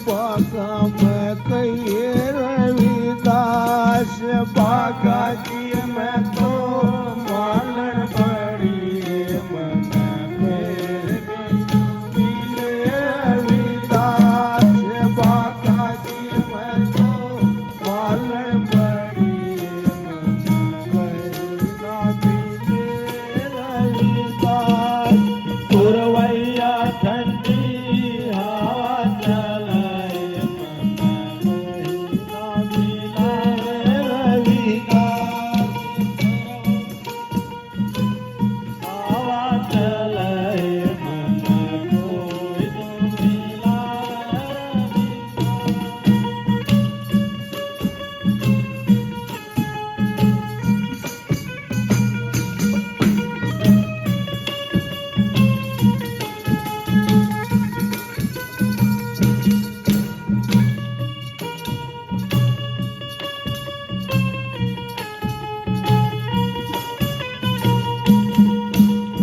बागा मैं कहिए रविदास बागा की मैं तो मालन पड़ी मन मेरे मिले रविदास बागा की मैं तो मालन पड़ी मन मिले रविदास पुरवैया ठंडी हवा चलाए मन मिले रविदास हवा चलाए मन कोई तो मिला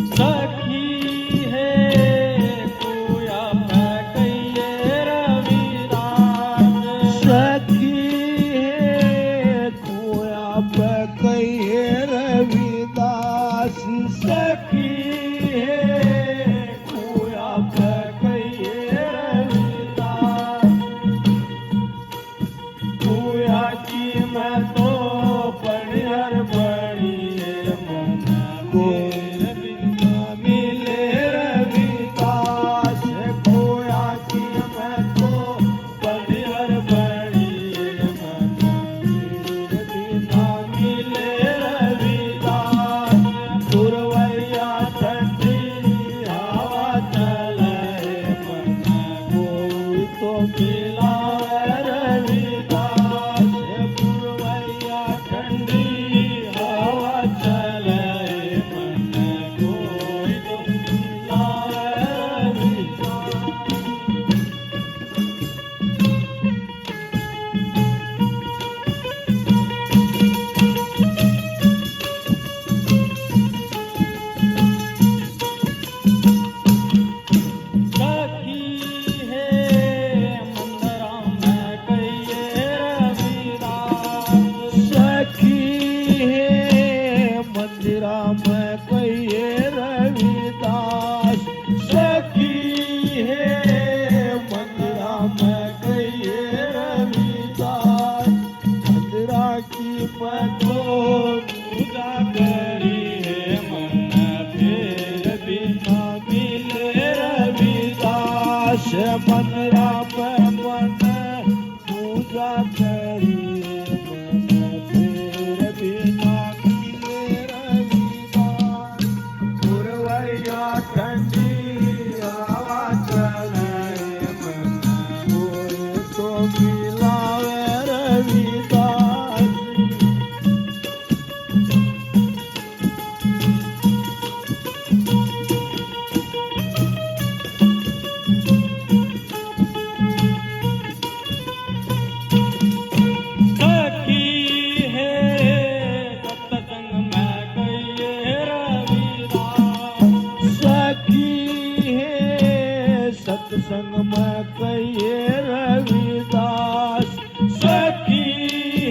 सखी है कोया कहिए रविदास सखी है कोया कहिए रविदास सखी है कोया कहिए रविदास कोया की मैं तो पढ़ियर बड़ी मन को मिले रविदास खोया की मैं तो पढ़ियर बड़ी मन मिले रविदास पुरवैया ठंडी हवा चलाए मन कोई तो मिला रविदास पुरवैया ठंडी हवा चलाए मन कोई तो मिला रविदास सखी है मंदरा मैं कहिए रविदास सखी है मंदिरा मैं कहिए रविदास सखी है मंदिरा मैं कहिए रविदास मंदिरा की मैं तो पूजा करी है मन फिर बिना मिले रविदास मंदिरा में मन पूजा करी मन फिर बिना मिले रविदास पुरवैया ठंडी हवा चलाए मन कोई तो मिलावे रविदास सखी है सत्संग मैं कहिए रविदास सखी है सत्संग मैं कहिए रविदास सखी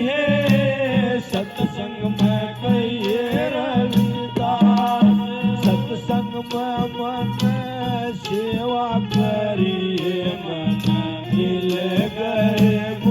है सत्संग मैं कहिए रविदास सत्संग में मन सेवा करिए मन मिल गए